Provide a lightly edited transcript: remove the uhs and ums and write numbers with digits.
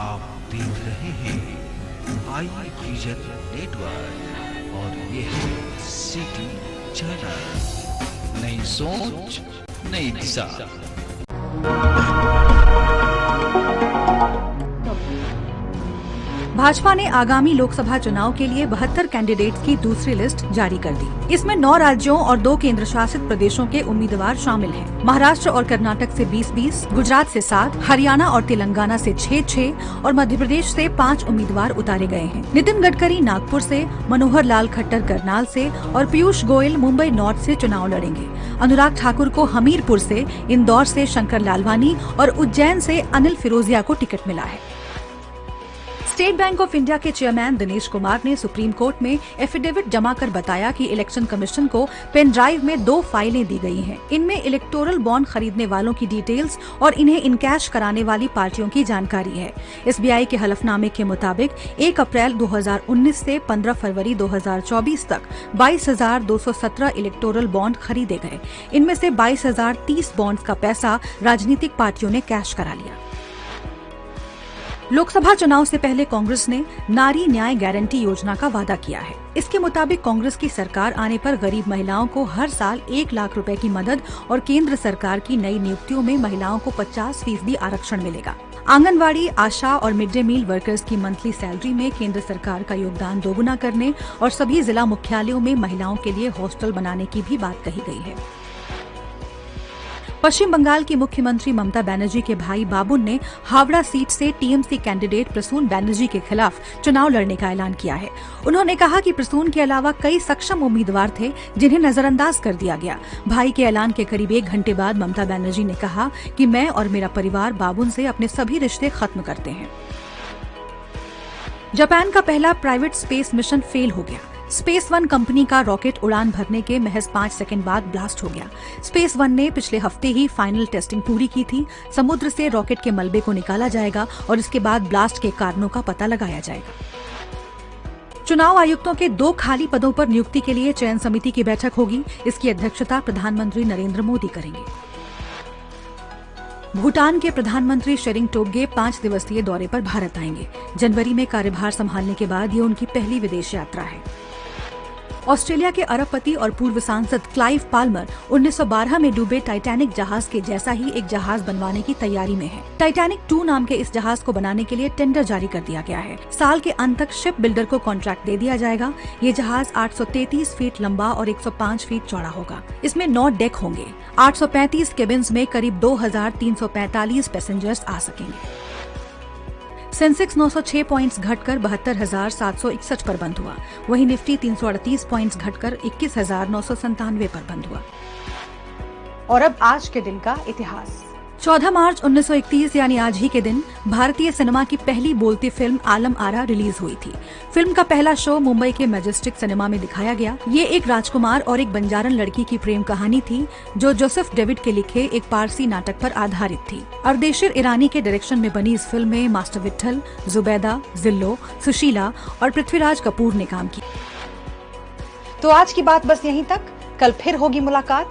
आप देख रहे हैं आई विजन नेटवर्क और ये है सिटी चैनल। नई सोच नई दिशा। भाजपा ने आगामी लोकसभा चुनाव के लिए 72 कैंडिडेट्स की दूसरी लिस्ट जारी कर दी। इसमें 9 राज्यों और 2 केंद्र शासित प्रदेशों के उम्मीदवार शामिल हैं। महाराष्ट्र और कर्नाटक से 20-20, गुजरात से 7, हरियाणा और तेलंगाना से 6-6 और मध्य प्रदेश से 5 उम्मीदवार उतारे गए हैं। नितिन गडकरी नागपुर से, मनोहर लाल खट्टर करनाल से और पीयूष गोयल मुंबई नॉर्थ से चुनाव लड़ेंगे। अनुराग ठाकुर को हमीरपुर से, इंदौर से शंकर लालवानी और उज्जैन से अनिल फिरोजिया को टिकट मिला है। स्टेट बैंक ऑफ इंडिया के चेयरमैन दिनेश कुमार ने सुप्रीम कोर्ट में एफिडेविट जमा कर बताया कि इलेक्शन कमीशन को पेन ड्राइव में 2 फाइलें दी गई हैं। इनमें इलेक्टोरल बॉन्ड खरीदने वालों की डिटेल्स और इन्हें इनकैश कराने वाली पार्टियों की जानकारी है। एसबीआई के हलफनामे के मुताबिक 1 अप्रैल 2019 से 15 फरवरी 2024 तक 22,217 इलेक्टोरल बॉन्ड खरीदे गए। इनमें से 22,030 बॉन्ड्स का पैसा राजनीतिक पार्टियों ने कैश करा लिया। लोकसभा चुनाव से पहले कांग्रेस ने नारी न्याय गारंटी योजना का वादा किया है। इसके मुताबिक कांग्रेस की सरकार आने पर गरीब महिलाओं को हर साल 1 लाख रुपए की मदद और केंद्र सरकार की नई नियुक्तियों में महिलाओं को 50% आरक्षण मिलेगा। आंगनवाड़ी, आशा और मिड डे मील वर्कर्स की मंथली सैलरी में केंद्र सरकार का योगदान दोगुना करने और सभी जिला मुख्यालयों में महिलाओं के लिए हॉस्टल बनाने की भी बात कही गई है। पश्चिम बंगाल की मुख्यमंत्री ममता बनर्जी के भाई बाबुन ने हावड़ा सीट से टीएमसी कैंडिडेट प्रसून बनर्जी के खिलाफ चुनाव लड़ने का ऐलान किया है। उन्होंने कहा कि प्रसून के अलावा कई सक्षम उम्मीदवार थे जिन्हें नजरअंदाज कर दिया गया। भाई के ऐलान के करीब 1 घंटे बाद ममता बनर्जी ने कहा कि मैं और मेरा परिवार बाबुन से अपने सभी रिश्ते खत्म करते हैं। जापान का पहला प्राइवेट स्पेस मिशन फेल हो गया। स्पेस वन कंपनी का रॉकेट उड़ान भरने के महज 5 सेकंड बाद ब्लास्ट हो गया। स्पेस वन ने पिछले हफ्ते ही फाइनल टेस्टिंग पूरी की थी। समुद्र से रॉकेट के मलबे को निकाला जाएगा और इसके बाद ब्लास्ट के कारणों का पता लगाया जाएगा। चुनाव आयुक्तों के 2 खाली पदों पर नियुक्ति के लिए चयन समिति की बैठक होगी। इसकी अध्यक्षता प्रधानमंत्री नरेंद्र मोदी करेंगे। भूटान के प्रधानमंत्री शेरिंग टोब्गे 5 दिवसीय दौरे पर भारत आएंगे। जनवरी में कार्यभार संभालने के बाद ये उनकी पहली विदेश यात्रा है। ऑस्ट्रेलिया के अरबपति और पूर्व सांसद क्लाइव पाल्मर 1912 में डूबे टाइटैनिक जहाज के जैसा ही एक जहाज बनवाने की तैयारी में है। टाइटैनिक 2 नाम के इस जहाज को बनाने के लिए टेंडर जारी कर दिया गया है। साल के अंत तक शिप बिल्डर को कॉन्ट्रैक्ट दे दिया जाएगा। ये जहाज 833 फीट लंबा और 105 फीट चौड़ा होगा। इसमें 9 डेक होंगे। 835 केबिन्स में करीब 2,345 पैसेंजर्स आ सकेंगे। सेंसेक्स 906 पॉइंट्स घटकर 72,761 पर बंद हुआ। वहीं निफ्टी 338 पॉइंट्स घटकर 21,997 पर बंद हुआ। और अब आज के दिन का इतिहास। 14 मार्च 1931 यानी आज ही के दिन भारतीय सिनेमा की पहली बोलती फिल्म आलम आरा रिलीज हुई थी। फिल्म का पहला शो मुंबई के मैजेस्टिक सिनेमा में दिखाया गया। ये एक राजकुमार और एक बंजारन लड़की की प्रेम कहानी थी जो जोसेफ डेविड के लिखे एक पारसी नाटक पर आधारित थी। अर्देशीर ईरानी के डायरेक्शन में बनी इस फिल्म में मास्टर विट्ठल, जुबैदा, जिल्लो, सुशीला और पृथ्वीराज कपूर ने काम किया। तो आज की बात बस यहीं तक। कल फिर होगी मुलाकात।